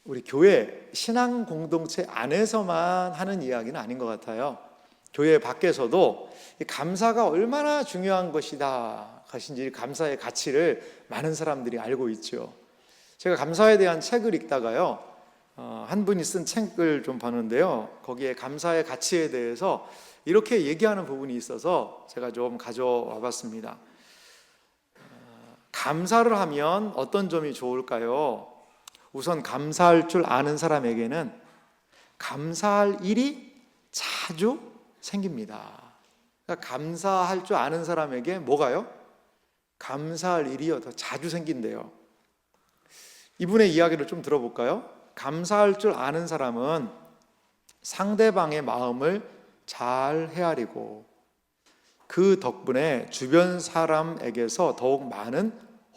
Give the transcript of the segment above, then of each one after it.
우리 교회 신앙 공동체 안에서만 하는 이야기는 아닌 것 같아요. 교회 밖에서도 감사가 얼마나 중요한 것인지 감사의 가치를 많은 사람들이 알고 있죠. 제가 감사에 대한 책을 읽다가요, 한 분이 쓴 책을 좀 봤는데요, 거기에 감사의 가치에 대해서 이렇게 얘기하는 부분이 있어서 제가 좀 가져와 봤습니다. 감사를 하면 어떤 점이 좋을까요? 우선 감사할 줄 아는 사람에게는 감사할 일이 자주 생깁니다. 그러니까 감사할 줄 아는 사람에게 뭐가요? 감사할 일이 더 자주 생긴대요. 이분의 이야기를 좀 들어볼까요? 감사할 줄 아는 사람은 상대방의 마음을 잘 헤아리고 그 덕분에 주변 사람에게서 더욱 많은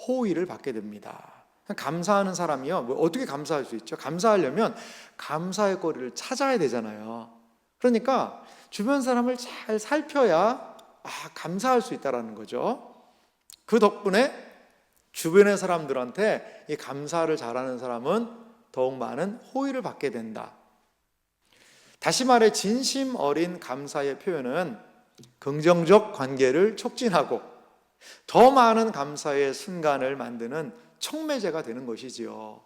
호의를 받게 됩니다. 감사하는 사람이요, 어떻게 감사할 수 있죠? 감사하려면 감사의 거리를 찾아야 되잖아요. 그러니까 주변 사람을 잘 살펴야 감사할 수 있다는 거죠. 그 덕분에 주변의 사람들한테 이 감사를 잘하는 사람은 더욱 많은 호의를 받게 된다. 다시 말해 진심 어린 감사의 표현은 긍정적 관계를 촉진하고 더 많은 감사의 순간을 만드는 촉매제가 되는 것이지요.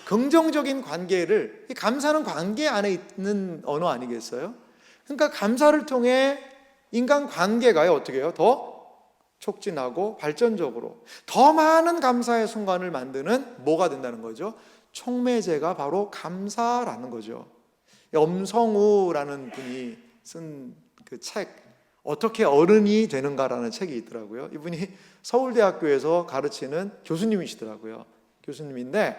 긍정적인 관계를, 감사는 관계 안에 있는 언어 아니겠어요? 그러니까 감사를 통해 인간 관계가요, 어떻게 해요? 더 촉진하고 발전적으로 더 많은 감사의 순간을 만드는 뭐가 된다는 거죠? 촉매제가 바로 감사라는 거죠. 엄성우라는 분이 쓴 그 책, 어떻게 어른이 되는가라는 책이 있더라고요. 이분이 서울대학교에서 가르치는 교수님이시더라고요. 교수님인데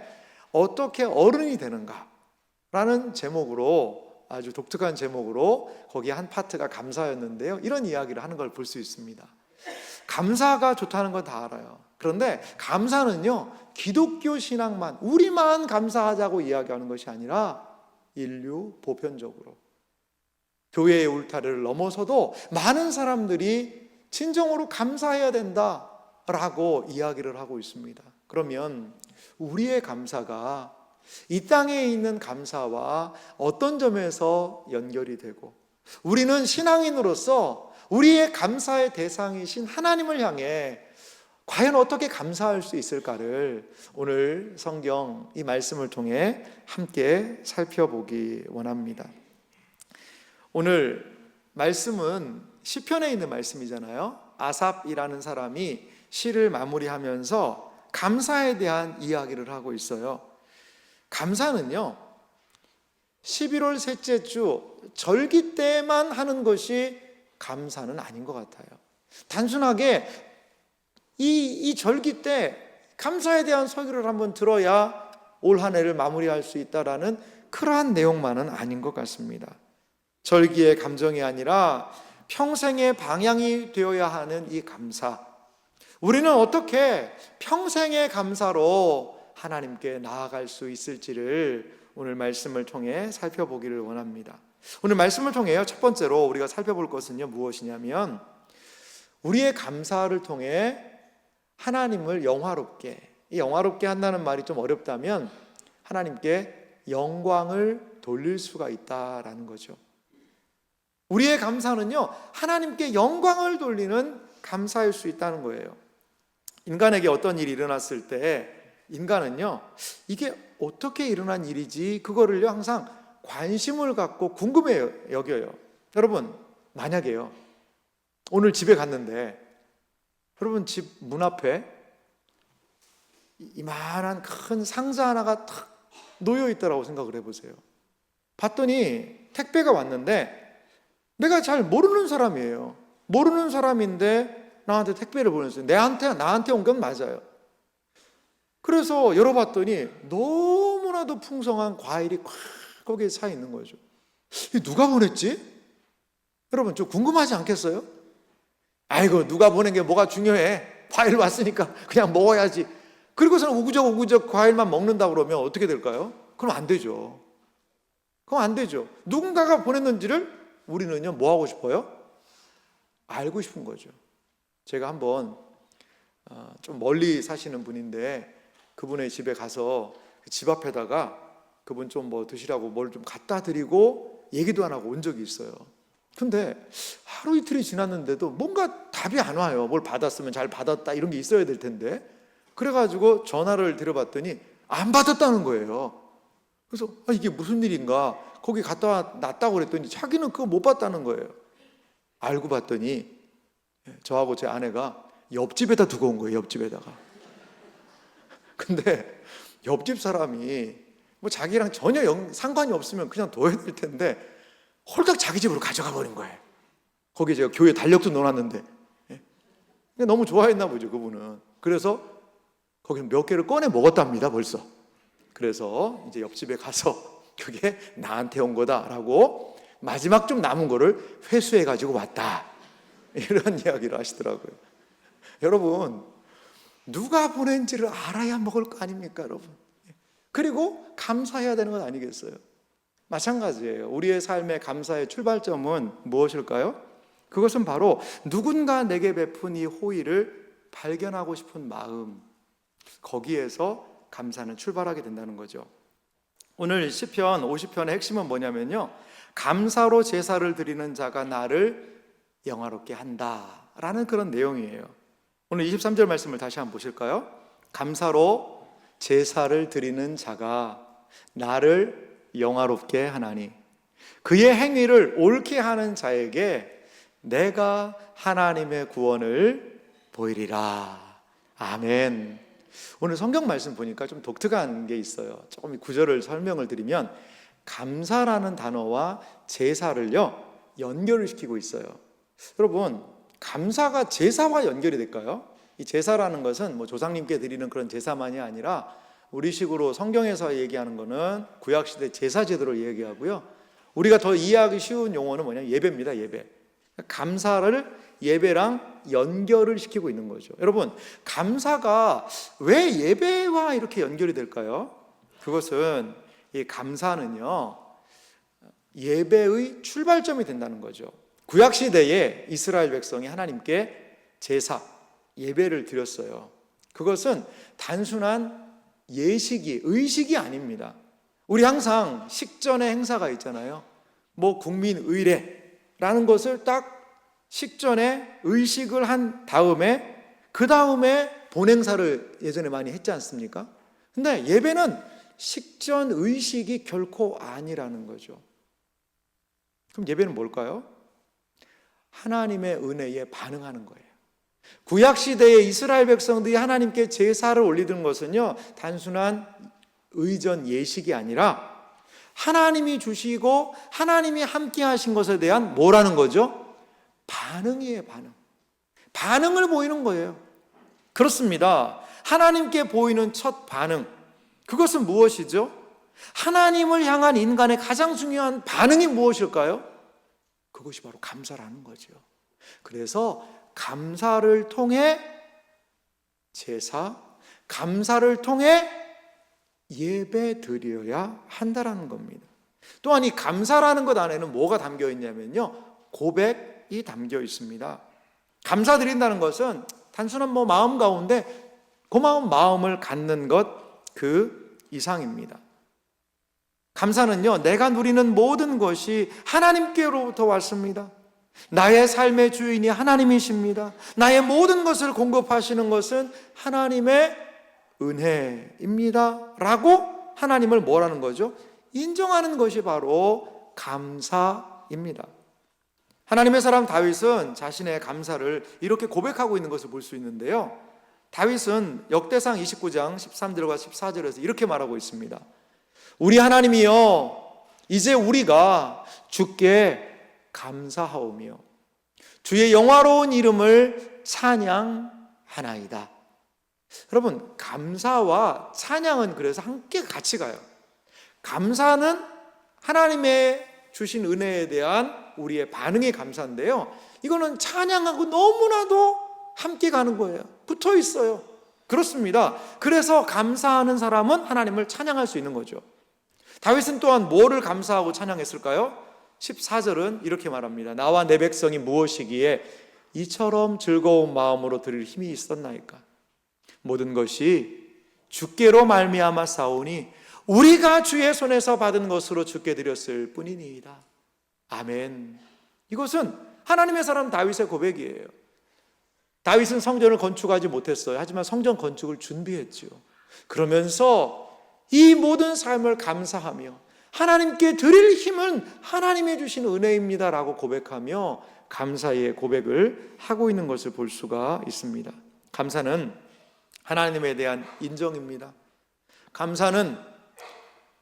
어떻게 어른이 되는가라는 제목으로, 아주 독특한 제목으로 거기 한 파트가 감사였는데요, 이런 이야기를 하는 걸 볼 수 있습니다. 감사가 좋다는 건 다 알아요. 그런데 감사는요, 기독교 신앙만, 우리만 감사하자고 이야기하는 것이 아니라 인류 보편적으로 교회의 울타리를 넘어서도 많은 사람들이 진정으로 감사해야 된다라고 이야기를 하고 있습니다. 그러면 우리의 감사가 이 땅에 있는 감사와 어떤 점에서 연결이 되고, 우리는 신앙인으로서 우리의 감사의 대상이신 하나님을 향해 과연 어떻게 감사할 수 있을까를 오늘 성경 이 말씀을 통해 함께 살펴보기 원합니다. 오늘 말씀은 시편에 있는 말씀이잖아요. 아삽이라는 사람이 시를 마무리하면서 감사에 대한 이야기를 하고 있어요. 감사는요, 11월 셋째 주 절기 때만 하는 것이 감사는 아닌 것 같아요. 단순하게 이 절기 때 감사에 대한 설교를 한번 들어야 올 한 해를 마무리할 수 있다라는 그러한 내용만은 아닌 것 같습니다. 절기의 감정이 아니라 평생의 방향이 되어야 하는 이 감사, 우리는 어떻게 평생의 감사로 하나님께 나아갈 수 있을지를 오늘 말씀을 통해 살펴보기를 원합니다. 오늘 말씀을 통해요, 첫 번째로 우리가 살펴볼 것은요, 무엇이냐면 우리의 감사를 통해 하나님을 영화롭게, 이 영화롭게 한다는 말이 좀 어렵다면 하나님께 영광을 돌릴 수가 있다라는 거죠. 우리의 감사는요, 하나님께 영광을 돌리는 감사일 수 있다는 거예요. 인간에게 어떤 일이 일어났을 때 인간은요, 이게 어떻게 일어난 일이지, 그거를요 항상 관심을 갖고 궁금해 여겨요. 여러분, 만약에요, 오늘 집에 갔는데 여러분 집 문 앞에 이만한 큰 상자 하나가 탁 놓여 있다라고 생각을 해보세요. 봤더니 택배가 왔는데 내가 잘 모르는 사람이에요. 모르는 사람인데 나한테 택배를 보냈어요. 나한테 온 건 맞아요. 그래서 열어봤더니 너무나도 풍성한 과일이 꽉 거기에 차 있는 거죠. 누가 보냈지? 여러분, 좀 궁금하지 않겠어요? 아이고, 누가 보낸 게 뭐가 중요해. 과일 왔으니까 그냥 먹어야지. 그리고서는 우구적 과일만 먹는다 그러면 어떻게 될까요? 그럼 안 되죠. 그럼 안 되죠. 누군가가 보냈는지를 우리는요, 뭐 하고 싶어요? 알고 싶은 거죠. 제가 한번 좀 멀리 사시는 분인데 그분의 집에 가서 집 앞에다가 그분 좀 뭐 드시라고 뭘 좀 갖다 드리고 얘기도 안 하고 온 적이 있어요. 근데 하루 이틀이 지났는데도 뭔가 답이 안 와요. 뭘 받았으면 잘 받았다 이런 게 있어야 될 텐데. 그래가지고 전화를 드려봤더니 안 받았다는 거예요. 그래서 이게 무슨 일인가, 거기 갔다 놨다고 그랬더니 자기는 그거 못 봤다는 거예요. 알고 봤더니 저하고 제 아내가 옆집에다 두고 온 거예요. 옆집에다가. 근데 옆집 사람이 뭐 자기랑 전혀 상관이 없으면 그냥 둬야 될 텐데 홀딱 자기 집으로 가져가 버린 거예요. 거기 제가 교회 달력도 넣어놨는데 너무 좋아했나 보죠, 그분은. 그래서 거기는 몇 개를 꺼내 먹었답니다, 벌써. 그래서 이제 옆집에 가서 그게 나한테 온 거다라고 마지막 좀 남은 거를 회수해 가지고 왔다, 이런 이야기를 하시더라고요. 여러분, 누가 보낸지를 알아야 먹을 거 아닙니까, 여러분? 그리고 감사해야 되는 건 아니겠어요? 마찬가지예요. 우리의 삶의 감사의 출발점은 무엇일까요? 그것은 바로 누군가 내게 베푼 이 호의를 발견하고 싶은 마음, 거기에서 감사는 출발하게 된다는 거죠. 오늘 시편 50편의 핵심은 뭐냐면요, 감사로 제사를 드리는 자가 나를 영화롭게 한다라는 그런 내용이에요. 오늘 23절 말씀을 다시 한번 보실까요? 감사로 제사를 드리는 자가 나를 영화롭게 하나니 그의 행위를 옳게 하는 자에게 내가 하나님의 구원을 보이리라. 아멘. 오늘 성경 말씀 보니까 좀 독특한 게 있어요. 조금 이 구절을 설명을 드리면 감사라는 단어와 제사를요 연결을 시키고 있어요. 여러분, 감사가 제사와 연결이 될까요? 이 제사라는 것은 뭐 조상님께 드리는 그런 제사만이 아니라 우리식으로 성경에서 얘기하는 거는 구약시대 제사 제도를 얘기하고요, 우리가 더 이해하기 쉬운 용어는 뭐냐면 예배입니다. 예배. 감사를 예배랑 연결을 시키고 있는 거죠. 여러분, 감사가 왜 예배와 이렇게 연결이 될까요? 그것은 이 감사는요 예배의 출발점이 된다는 거죠. 구약시대에 이스라엘 백성이 하나님께 제사, 예배를 드렸어요. 그것은 단순한 예식이, 의식이 아닙니다. 우리 항상 식전에 행사가 있잖아요. 뭐 국민의례라는 것을 딱 식전에 의식을 한 다음에 그 다음에 본행사를 예전에 많이 했지 않습니까? 근데 예배는 식전 의식이 결코 아니라는 거죠. 그럼 예배는 뭘까요? 하나님의 은혜에 반응하는 거예요. 구약시대의 이스라엘 백성들이 하나님께 제사를 올리던 것은요 단순한 의전 예식이 아니라 하나님이 주시고 하나님이 함께 하신 것에 대한 뭐라는 거죠? 반응이에요. 반응을 보이는 거예요. 그렇습니다. 하나님께 보이는 첫 반응, 그것은 무엇이죠? 하나님을 향한 인간의 가장 중요한 반응이 무엇일까요? 그것이 바로 감사라는 거죠. 그래서 감사를 통해 제사, 감사를 통해 예배 드려야 한다라는 겁니다. 또한 이 감사라는 것 안에는 뭐가 담겨 있냐면요 고백이 담겨 있습니다. 감사드린다는 것은 단순한 뭐 마음 가운데 고마운 마음을 갖는 것 그 이상입니다. 감사는요 내가 누리는 모든 것이 하나님께로부터 왔습니다. 나의 삶의 주인이 하나님이십니다. 나의 모든 것을 공급하시는 것은 하나님의 은혜입니다 라고 하나님을 뭐라는 거죠? 인정하는 것이 바로 감사입니다. 하나님의 사람 다윗은 자신의 감사를 이렇게 고백하고 있는 것을 볼 수 있는데요, 다윗은 역대상 29장 13절과 14절에서 이렇게 말하고 있습니다. 우리 하나님이여, 이제 우리가 주께 감사하오며 주의 영화로운 이름을 찬양하나이다. 여러분, 감사와 찬양은 그래서 함께 같이 가요. 감사는 하나님의 주신 은혜에 대한 우리의 반응이 감사인데요, 이거는 찬양하고 너무나도 함께 가는 거예요. 붙어 있어요. 그렇습니다. 그래서 감사하는 사람은 하나님을 찬양할 수 있는 거죠. 다윗은 또한 뭐를 감사하고 찬양했을까요? 14절은 이렇게 말합니다. 나와 내 백성이 무엇이기에 이처럼 즐거운 마음으로 드릴 힘이 있었나이까? 모든 것이 주께로 말미암아 싸우니 우리가 주의 손에서 받은 것으로 주께 드렸을 뿐이니이다. 아멘. 이것은 하나님의 사람 다윗의 고백이에요. 다윗은 성전을 건축하지 못했어요. 하지만 성전 건축을 준비했지요. 그러면서 이 모든 삶을 감사하며 하나님께 드릴 힘은 하나님이 주신 은혜입니다라고 고백하며 감사의 고백을 하고 있는 것을 볼 수가 있습니다. 감사는 하나님에 대한 인정입니다. 감사는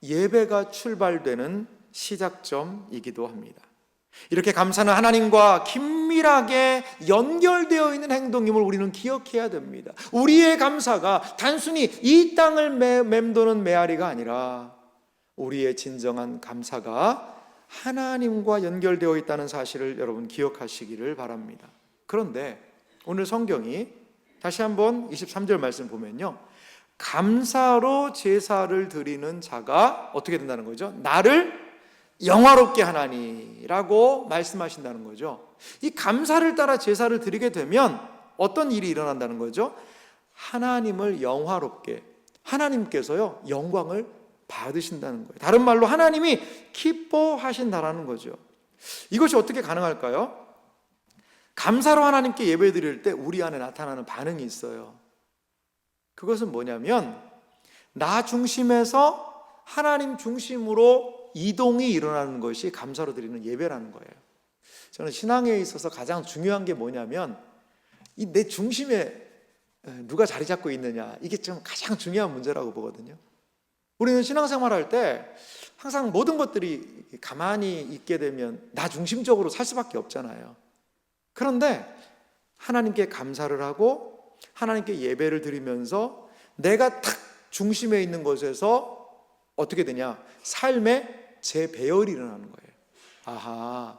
예배가 출발되는 시작점이기도 합니다. 이렇게 감사는 하나님과 긴밀하게 연결되어 있는 행동임을 우리는 기억해야 됩니다. 우리의 감사가 단순히 이 땅을 맴도는 메아리가 아니라 우리의 진정한 감사가 하나님과 연결되어 있다는 사실을 여러분 기억하시기를 바랍니다. 그런데 오늘 성경이 다시 한번 23절 말씀 보면요, 감사로 제사를 드리는 자가 어떻게 된다는 거죠? 나를 영화롭게 하나니라고 말씀하신다는 거죠. 이 감사를 따라 제사를 드리게 되면 어떤 일이 일어난다는 거죠? 하나님을 영화롭게, 하나님께서요 영광을 받으신다는 거예요. 다른 말로 하나님이 기뻐하신다라는 거죠. 이것이 어떻게 가능할까요? 감사로 하나님께 예배 드릴 때 우리 안에 나타나는 반응이 있어요. 그것은 뭐냐면 나 중심에서 하나님 중심으로 이동이 일어나는 것이 감사로 드리는 예배라는 거예요. 저는 신앙에 있어서 가장 중요한 게 뭐냐면 이 내 중심에 누가 자리 잡고 있느냐, 이게 좀 가장 중요한 문제라고 보거든요. 우리는 신앙생활 할 때 항상 모든 것들이 가만히 있게 되면 나 중심적으로 살 수밖에 없잖아요. 그런데 하나님께 감사를 하고 하나님께 예배를 드리면서 내가 탁 중심에 있는 것에서 어떻게 되냐? 삶의 재배열이 일어나는 거예요. 아하,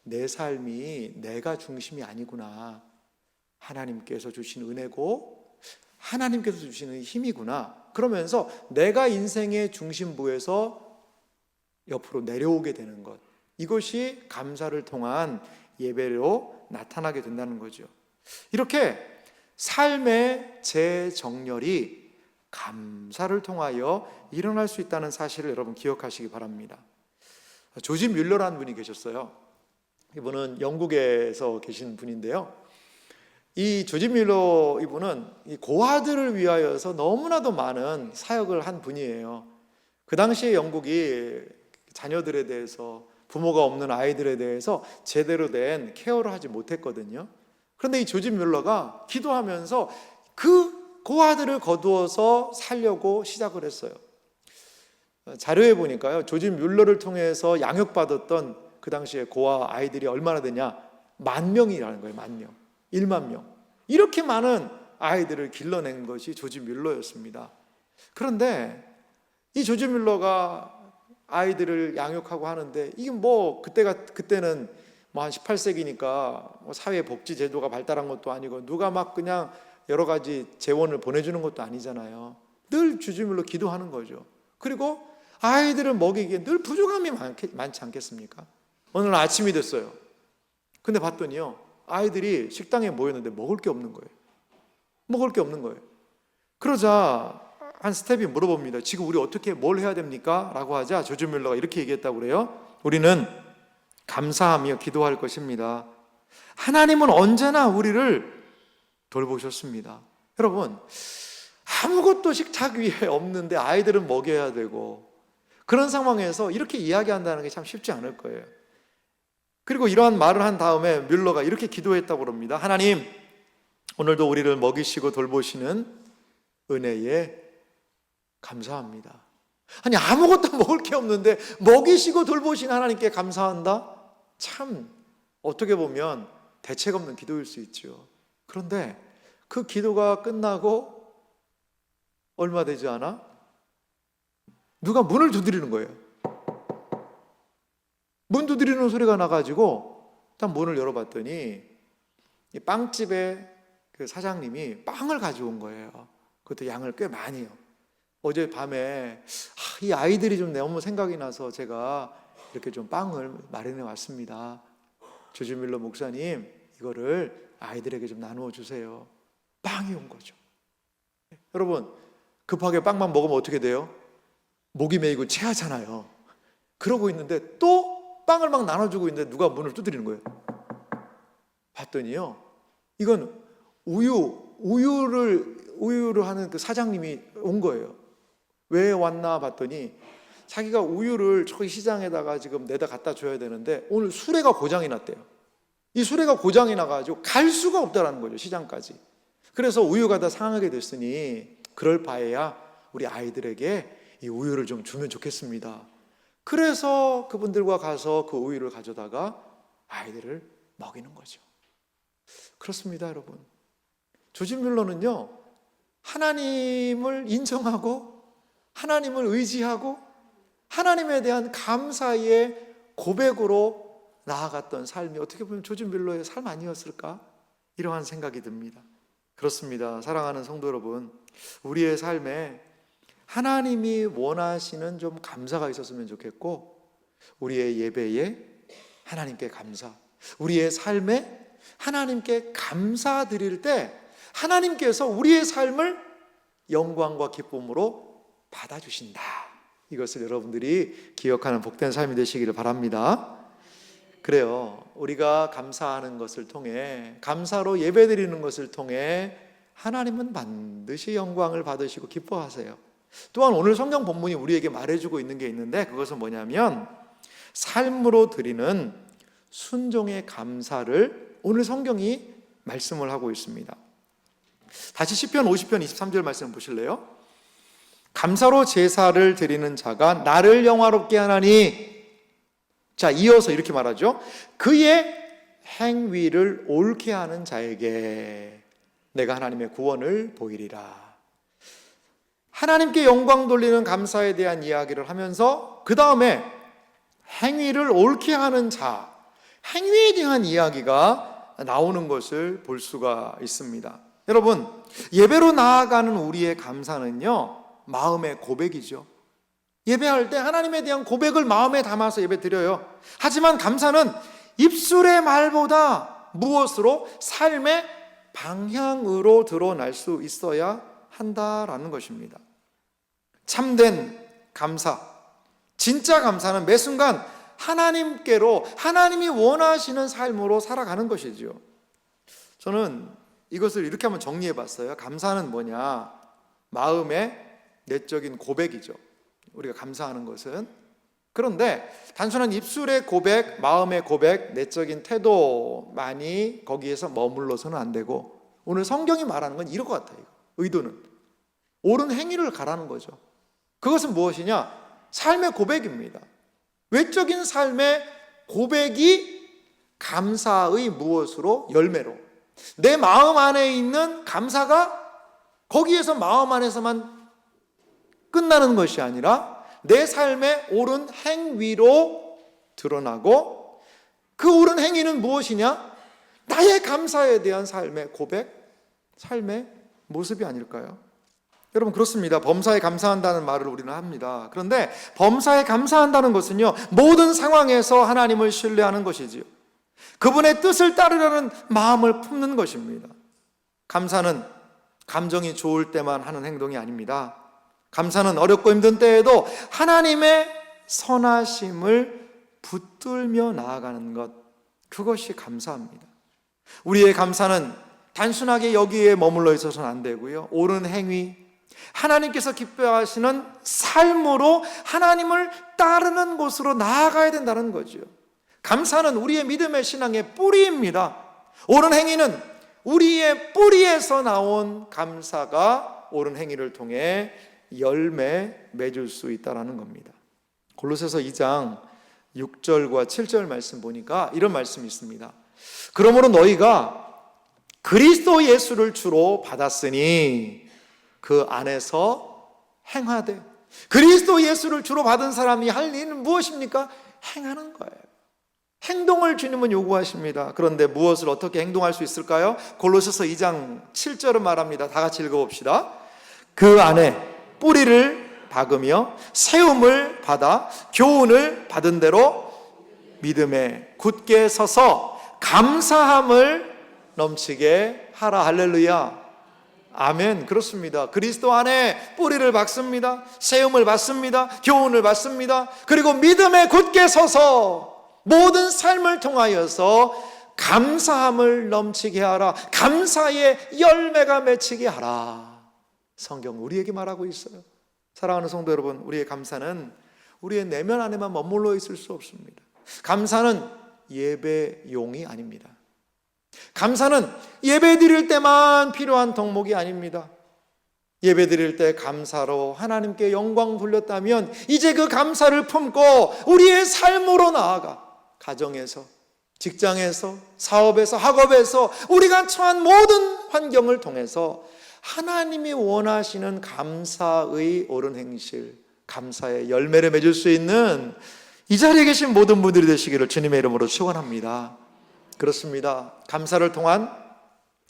내 삶이 내가 중심이 아니구나. 하나님께서 주신 은혜고 하나님께서 주시는 힘이구나. 그러면서 내가 인생의 중심부에서 옆으로 내려오게 되는 것, 이것이 감사를 통한 예배로 나타나게 된다는 거죠. 이렇게 삶의 재정렬이 감사를 통하여 일어날 수 있다는 사실을 여러분 기억하시기 바랍니다. 조지 뮬러라는 분이 계셨어요. 이분은 영국에서 계시는 분인데요, 이 조지 뮬러 이분은 이 고아들을 위하여서 너무나도 많은 사역을 한 분이에요. 그 당시에 영국이 자녀들에 대해서, 부모가 없는 아이들에 대해서 제대로 된 케어를 하지 못했거든요. 그런데 이 조지 뮬러가 기도하면서 그 고아들을 거두어서 살려고 시작을 했어요. 자료에 보니까요, 조지 뮬러를 통해서 양육받았던 그 당시에 고아 아이들이 얼마나 되냐? 10,000명이라는 거예요. 10,000명, 10,000명. 이렇게 많은 아이들을 길러낸 것이 조지 뮬러였습니다. 그런데 이 조지 뮬러가 아이들을 양육하고 하는데 이게 뭐 그때는 뭐 한 18세기니까 뭐 사회복지 제도가 발달한 것도 아니고 누가 막 그냥 여러 가지 재원을 보내주는 것도 아니잖아요. 늘 조지 뮬러 기도하는 거죠. 그리고 아이들을 먹이기에 늘 부족함이 많지 않겠습니까? 어느 날 아침이 됐어요. 근데 봤더니요, 아이들이 식당에 모였는데 먹을 게 없는 거예요. 먹을 게 없는 거예요. 그러자 한 스텝이 물어봅니다. 지금 우리 어떻게 뭘 해야 됩니까? 라고 하자 조지 뮬러가 이렇게 얘기했다고 그래요. 우리는 감사하며 기도할 것입니다. 하나님은 언제나 우리를 돌보셨습니다. 여러분, 아무것도 식탁 위에 없는데 아이들은 먹여야 되고, 그런 상황에서 이렇게 이야기한다는 게 참 쉽지 않을 거예요. 그리고 이러한 말을 한 다음에 뮬러가 이렇게 기도했다고 합니다. 하나님, 오늘도 우리를 먹이시고 돌보시는 은혜에 감사합니다. 아니, 아무것도 먹을 게 없는데 먹이시고 돌보신 하나님께 감사한다? 참 어떻게 보면 대책 없는 기도일 수 있죠. 그런데 그 기도가 끝나고 얼마 되지 않아 누가 문을 두드리는 거예요. 문 두드리는 소리가 나가지고 딱 문을 열어봤더니 이 빵집의 그 사장님이 빵을 가져온 거예요. 그것도 양을 꽤 많이요. 어제 밤에 이 아이들이 좀 너무 생각이 나서 제가 이렇게 좀 빵을 마련해 왔습니다. 조지 뮬러 목사님, 이거를 아이들에게 좀 나누어 주세요. 빵이 온 거죠. 여러분, 급하게 빵만 먹으면 어떻게 돼요? 목이 메이고 체하잖아요. 그러고 있는데 또 빵을 막 나눠주고 있는데 누가 문을 두드리는 거예요. 봤더니요, 이건 우유를 하는 그 사장님이 온 거예요. 왜 왔나 봤더니 자기가 우유를 저기 시장에다가 지금 내다 갖다 줘야 되는데 오늘 수레가 고장이 났대요. 이 수레가 고장이 나가지고 갈 수가 없다라는 거죠, 시장까지. 그래서 우유가 다 상하게 됐으니 그럴 바에야 우리 아이들에게 이 우유를 좀 주면 좋겠습니다. 그래서 그분들과 가서 그 우유를 가져다가 아이들을 먹이는 거죠. 그렇습니다, 여러분. 조지 뮬러는요, 하나님을 인정하고 하나님을 의지하고 하나님에 대한 감사의 고백으로 나아갔던 삶이 어떻게 보면 조지 뮬러의 삶 아니었을까? 이러한 생각이 듭니다. 그렇습니다. 사랑하는 성도 여러분, 우리의 삶에 하나님이 원하시는 좀 감사가 있었으면 좋겠고, 우리의 예배에 하나님께 감사, 우리의 삶에 하나님께 감사드릴 때 하나님께서 우리의 삶을 영광과 기쁨으로 받아주신다. 이것을 여러분들이 기억하는 복된 삶이 되시기를 바랍니다. 그래요, 우리가 감사하는 것을 통해, 감사로 예배드리는 것을 통해 하나님은 반드시 영광을 받으시고 기뻐하세요. 또한 오늘 성경 본문이 우리에게 말해주고 있는 게 있는데, 그것은 뭐냐면 삶으로 드리는 순종의 감사를 오늘 성경이 말씀을 하고 있습니다. 다시 시편 50편 23절 말씀 보실래요? 감사로 제사를 드리는 자가 나를 영화롭게 하나니, 자, 이어서 이렇게 말하죠. 그의 행위를 옳게 하는 자에게 내가 하나님의 구원을 보이리라. 하나님께 영광 돌리는 감사에 대한 이야기를 하면서 그 다음에 행위를 옳게 하는 자, 행위에 대한 이야기가 나오는 것을 볼 수가 있습니다. 여러분, 예배로 나아가는 우리의 감사는요, 마음의 고백이죠. 예배할 때 하나님에 대한 고백을 마음에 담아서 예배 드려요. 하지만 감사는 입술의 말보다 무엇으로? 삶의 방향으로 드러날 수 있어야 한다라는 것입니다. 참된 감사, 진짜 감사는 매 순간 하나님께로, 하나님이 원하시는 삶으로 살아가는 것이죠. 저는 이것을 이렇게 한번 정리해 봤어요. 감사는 뭐냐? 마음의 내적인 고백이죠. 우리가 감사하는 것은. 그런데 단순한 입술의 고백, 마음의 고백, 내적인 태도만이 거기에서 머물러서는 안 되고, 오늘 성경이 말하는 건 이럴 것 같아요. 의도는 옳은 행위를 가라는 거죠. 그것은 무엇이냐? 삶의 고백입니다. 외적인 삶의 고백이 감사의 무엇으로? 열매로. 내 마음 안에 있는 감사가 거기에서 마음 안에서만 끝나는 것이 아니라 내 삶의 옳은 행위로 드러나고, 그 옳은 행위는 무엇이냐? 나의 감사에 대한 삶의 고백, 삶의 모습이 아닐까요? 여러분, 그렇습니다. 범사에 감사한다는 말을 우리는 합니다. 그런데 범사에 감사한다는 것은요, 모든 상황에서 하나님을 신뢰하는 것이지요. 그분의 뜻을 따르려는 마음을 품는 것입니다. 감사는 감정이 좋을 때만 하는 행동이 아닙니다. 감사는 어렵고 힘든 때에도 하나님의 선하심을 붙들며 나아가는 것, 그것이 감사합니다. 우리의 감사는 단순하게 여기에 머물러 있어서는 안 되고요, 옳은 행위, 하나님께서 기뻐하시는 삶으로 하나님을 따르는 곳으로 나아가야 된다는 거죠. 감사는 우리의 믿음의 신앙의 뿌리입니다. 옳은 행위는 우리의 뿌리에서 나온 감사가 옳은 행위를 통해 열매 맺을 수 있다는 겁니다. 골로새서 2장 6절과 7절 말씀 보니까 이런 말씀이 있습니다. 그러므로 너희가 그리스도 예수를 주로 받았으니 그 안에서 행하되. 그리스도 예수를 주로 받은 사람이 할 일은 무엇입니까? 행하는 거예요. 행동을 주님은 요구하십니다. 그런데 무엇을 어떻게 행동할 수 있을까요? 골로새서 2장 7절은 말합니다. 다 같이 읽어봅시다. 그 안에 뿌리를 박으며 세움을 받아 교훈을 받은 대로 믿음에 굳게 서서 감사함을 넘치게 하라. 할렐루야. 아멘. 그렇습니다. 그리스도 안에 뿌리를 박습니다. 세움을 받습니다. 교훈을 받습니다. 그리고 믿음에 굳게 서서 모든 삶을 통하여서 감사함을 넘치게 하라. 감사의 열매가 맺히게 하라. 성경 우리에게 말하고 있어요. 사랑하는 성도 여러분, 우리의 감사는 우리의 내면 안에만 머물러 있을 수 없습니다. 감사는 예배용이 아닙니다. 감사는 예배 드릴 때만 필요한 덕목이 아닙니다. 예배 드릴 때 감사로 하나님께 영광 돌렸다면 이제 그 감사를 품고 우리의 삶으로 나아가 가정에서, 직장에서, 사업에서, 학업에서 우리가 처한 모든 환경을 통해서 하나님이 원하시는 감사의 옳은 행실, 감사의 열매를 맺을 수 있는 이 자리에 계신 모든 분들이 되시기를 주님의 이름으로 축원합니다. 그렇습니다. 감사를 통한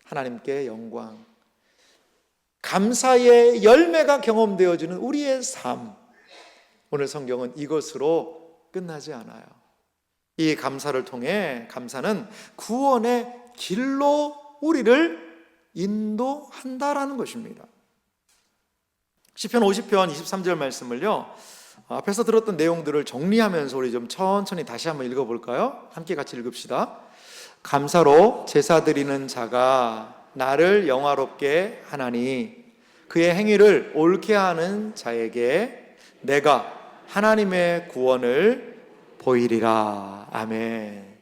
하나님께 영광, 감사의 열매가 경험되어지는 우리의 삶. 오늘 성경은 이것으로 끝나지 않아요. 이 감사를 통해 감사는 구원의 길로 우리를 인도한다라는 것입니다. 시편 50편 23절 말씀을요, 앞에서 들었던 내용들을 정리하면서 우리 좀 천천히 다시 한번 읽어볼까요? 함께 같이 읽읍시다. 감사로 제사 드리는 자가 나를 영화롭게 하나니 그의 행위를 옳게 하는 자에게 내가 하나님의 구원을 보이리라. 아멘.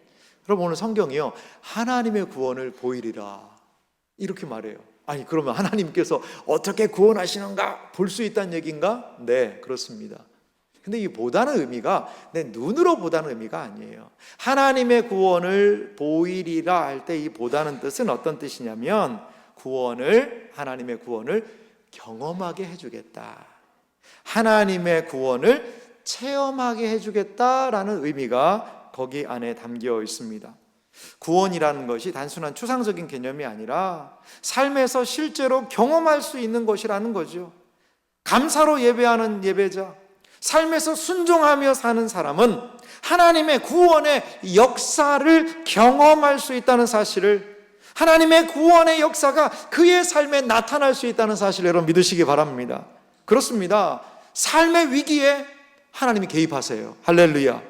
여러분, 오늘 성경이요, 하나님의 구원을 보이리라 이렇게 말해요. 아니, 그러면 하나님께서 어떻게 구원하시는가 볼 수 있다는 얘기인가? 네, 그렇습니다. 근데 이 보다는 의미가 내 눈으로 보다는 의미가 아니에요. 하나님의 구원을 보이리라 할 때 이 보다는 뜻은 어떤 뜻이냐면 하나님의 구원을 경험하게 해주겠다, 하나님의 구원을 체험하게 해주겠다라는 의미가 거기 안에 담겨 있습니다. 구원이라는 것이 단순한 추상적인 개념이 아니라 삶에서 실제로 경험할 수 있는 것이라는 거죠. 감사로 예배하는 예배자, 삶에서 순종하며 사는 사람은 하나님의 구원의 역사를 경험할 수 있다는 사실을, 하나님의 구원의 역사가 그의 삶에 나타날 수 있다는 사실을 여러분 믿으시기 바랍니다. 그렇습니다. 삶의 위기에 하나님이 개입하세요. 할렐루야.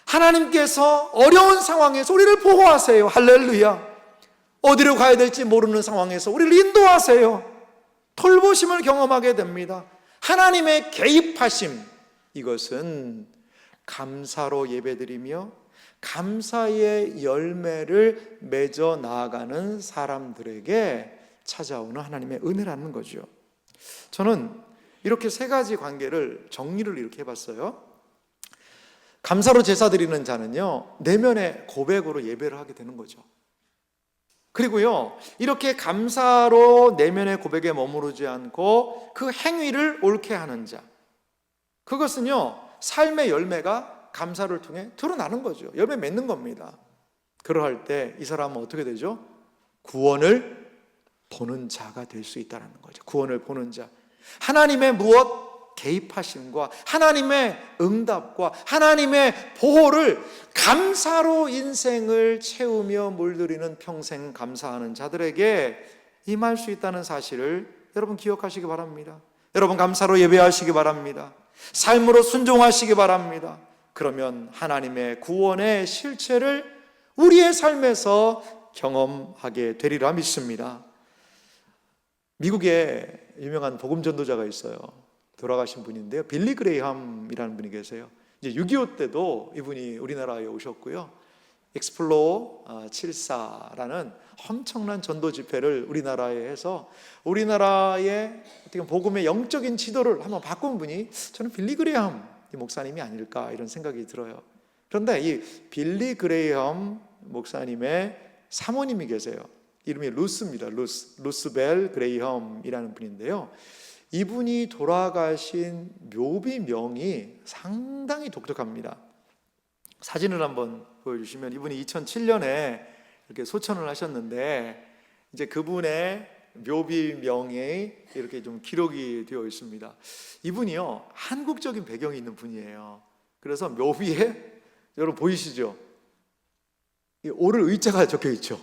하나님께서 어려운 상황에서 우리를 보호하세요. 할렐루야. 어디로 가야 될지 모르는 상황에서 우리를 인도하세요. 돌보심을 경험하게 됩니다. 하나님의 개입하심, 이것은 감사로 예배드리며 감사의 열매를 맺어 나아가는 사람들에게 찾아오는 하나님의 은혜라는 거죠. 저는 이렇게 세 가지 관계를 정리를 이렇게 해봤어요. 감사로 제사 드리는 자는요, 내면의 고백으로 예배를 하게 되는 거죠. 그리고요, 이렇게 감사로 내면의 고백에 머무르지 않고 그 행위를 옳게 하는 자, 그것은요, 삶의 열매가 감사를 통해 드러나는 거죠. 열매 맺는 겁니다. 그러할 때 이 사람은 어떻게 되죠? 구원을 보는 자가 될 수 있다는 거죠. 구원을 보는 자, 하나님의 무엇 개입하심과 하나님의 응답과 하나님의 보호를 감사로 인생을 채우며 물들이는 평생 감사하는 자들에게 임할 수 있다는 사실을 여러분 기억하시기 바랍니다. 여러분 감사로 예배하시기 바랍니다. 삶으로 순종하시기 바랍니다. 그러면 하나님의 구원의 실체를 우리의 삶에서 경험하게 되리라 믿습니다. 미국에 유명한 복음 전도자가 있어요. 돌아가신 분인데요, 빌리 그레이엄이라는 분이 계세요. 이제 6.25 때도 이분이 우리나라에 오셨고요, 엑스플로어 74라는 엄청난 전도 집회를 우리나라에 해서 우리나라의 어떻게 복음의 영적인 지도를 한번 바꾼 분이 저는 빌리 그레이엄 목사님이 아닐까 이런 생각이 들어요. 그런데 이 빌리 그레이엄 목사님의 사모님이 계세요. 이름이 루스입니다. 루스벨 그레이엄이라는 분인데요, 이분이 돌아가신 묘비명이 상당히 독특합니다. 사진을 한번 보여주시면, 이분이 2007년에 이렇게 소천을 하셨는데 이제 그분의 묘비명이 이렇게 좀 기록이 되어 있습니다. 이분이요, 한국적인 배경이 있는 분이에요. 그래서 묘비에 여러분 보이시죠? 오를 의자가 적혀 있죠.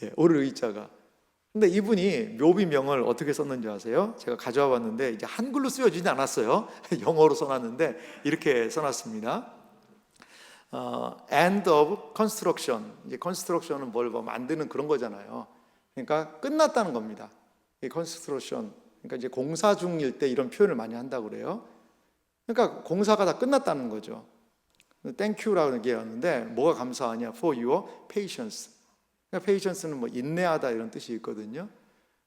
예, 오를 의자가. 근데 이분이 묘비명을 어떻게 썼는지 아세요? 제가 가져와 봤는데 이제 한글로 쓰여지지 않았어요. 영어로 써놨는데 이렇게 써놨습니다. End of construction. 이제 construction은 뭘 만드는 그런 거잖아요. 그러니까 끝났다는 겁니다. 이 construction. 그러니까 이제 공사 중일 때 이런 표현을 많이 한다고 그래요. 그러니까 공사가 다 끝났다는 거죠. Thank you라고 얘기하는데 뭐가 감사하냐? For your patience. 그러니까 patience는 뭐 인내하다 이런 뜻이 있거든요.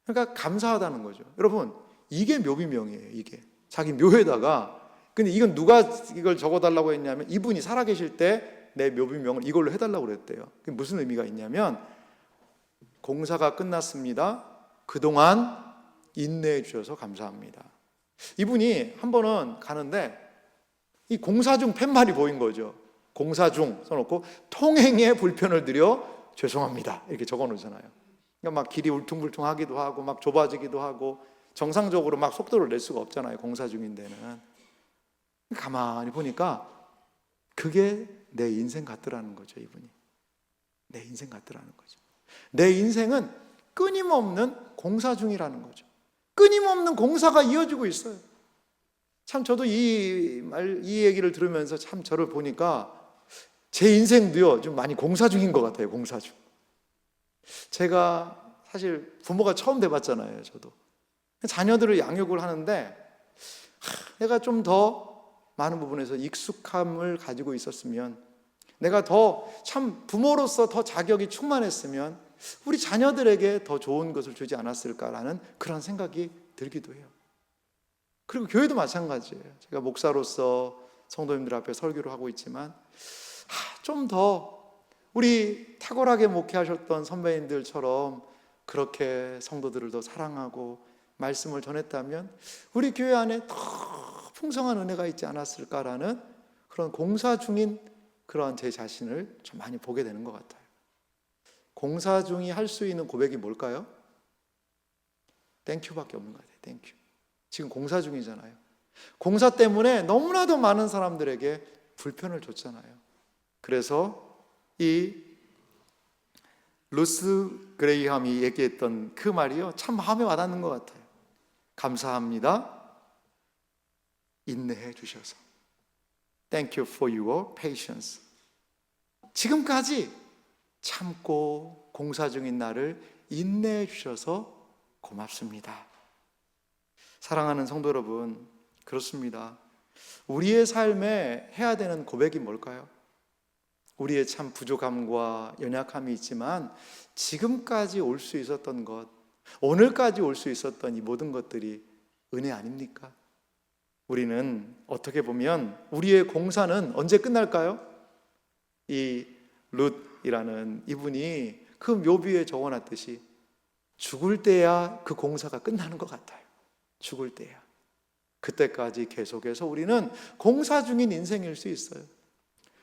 그러니까 감사하다는 거죠. 여러분, 이게 묘비명이에요. 이게 자기 묘에다가. 근데 이건 누가 이걸 적어달라고 했냐면 이분이 살아계실 때 내 묘비명을 이걸로 해달라고 그랬대요. 그게 무슨 의미가 있냐면 공사가 끝났습니다. 그동안 인내해 주셔서 감사합니다. 이분이 한 번은 가는데 이 공사 중 팻말이 보인 거죠. 공사 중 써놓고 통행에 불편을 드려 죄송합니다 이렇게 적어놓잖아요. 그러니까 막 길이 울퉁불퉁하기도 하고 막 좁아지기도 하고 정상적으로 막 속도를 낼 수가 없잖아요. 공사 중인데는. 가만히 보니까 그게 내 인생 같더라는 거죠. 이분이 내 인생 같더라는 거죠. 내 인생은 끊임없는 공사 중이라는 거죠. 끊임없는 공사가 이어지고 있어요. 참 저도 이 얘기를 들으면서 참 저를 보니까 제 인생도요 좀 많이 공사 중인 것 같아요. 공사 중. 제가 사실 부모가 처음 돼봤잖아요. 저도 자녀들을 양육을 하는데 내가 좀 더 많은 부분에서 익숙함을 가지고 있었으면, 내가 더 참 부모로서 더 자격이 충만했으면 우리 자녀들에게 더 좋은 것을 주지 않았을까라는 그런 생각이 들기도 해요. 그리고 교회도 마찬가지예요. 제가 목사로서 성도님들 앞에 설교를 하고 있지만 좀 더 우리 탁월하게 목회하셨던 선배님들처럼 그렇게 성도들을 더 사랑하고 말씀을 전했다면 우리 교회 안에 더 풍성한 은혜가 있지 않았을까라는 그런 공사 중인 그런 제 자신을 좀 많이 보게 되는 것 같아요. 공사 중이 할 수 있는 고백이 뭘까요? 땡큐밖에 없는 것 같아요. 땡큐. 지금 공사 중이잖아요. 공사 때문에 너무나도 많은 사람들에게 불편을 줬잖아요. 그래서 이 루스 그레이함이 얘기했던 그 말이요 참 마음에 와닿는 것 같아요. 감사합니다. 인내해 주셔서. Thank you for your patience. 지금까지 참고 공사 중인 나를 인내해 주셔서 고맙습니다. 사랑하는 성도 여러분, 그렇습니다. 우리의 삶에 해야 되는 고백이 뭘까요? 우리의 참 부족함과 연약함이 있지만 지금까지 올 수 있었던 것, 오늘까지 올 수 있었던 이 모든 것들이 은혜 아닙니까? 우리는 어떻게 보면 우리의 공사는 언제 끝날까요? 이 룻이라는 이분이 그 묘비에 적어놨듯이 죽을 때야 그 공사가 끝나는 것 같아요. 죽을 때야. 그때까지 계속해서 우리는 공사 중인 인생일 수 있어요.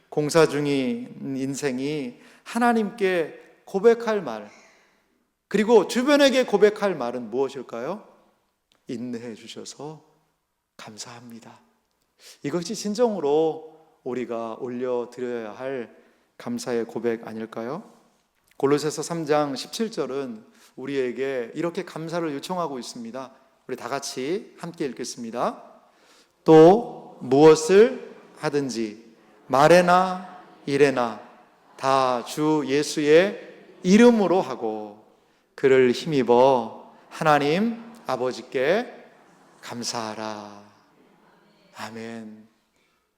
공사 중인 인생이 하나님께 고백할 말, 그리고 주변에게 고백할 말은 무엇일까요? 인내해 주셔서 감사합니다. 이것이 진정으로 우리가 올려드려야 할 감사의 고백 아닐까요? 골로새서 3장 17절은 우리에게 이렇게 감사를 요청하고 있습니다. 우리 다 같이 함께 읽겠습니다. 또 무엇을 하든지 말에나 일에나 다 주 예수의 이름으로 하고 그를 힘입어 하나님 아버지께 감사하라. 아멘.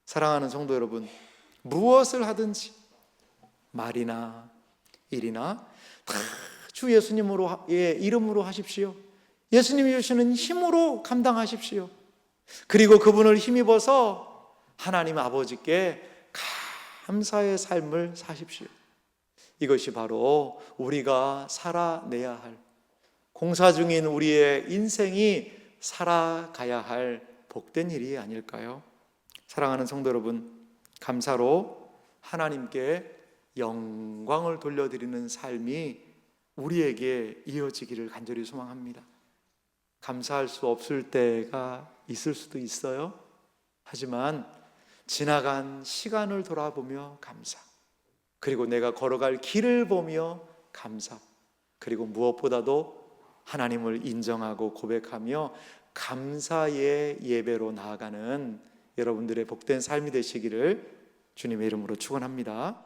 사랑하는 성도 여러분, 무엇을 하든지 말이나 일이나 다 주 예수님의 이름으로 하십시오. 예수님이 주시는 힘으로 감당하십시오. 그리고 그분을 힘입어서 하나님 아버지께 감사의 삶을 사십시오. 이것이 바로 우리가 살아내야 할, 공사 중인 우리의 인생이 살아가야 할 복된 일이 아닐까요? 사랑하는 성도 여러분, 감사로 하나님께 영광을 돌려드리는 삶이 우리에게 이어지기를 간절히 소망합니다. 감사할 수 없을 때가 있을 수도 있어요. 하지만 지나간 시간을 돌아보며 감사, 그리고 내가 걸어갈 길을 보며 감사, 그리고 무엇보다도 하나님을 인정하고 고백하며 감사의 예배로 나아가는 여러분들의 복된 삶이 되시기를 주님의 이름으로 축원합니다.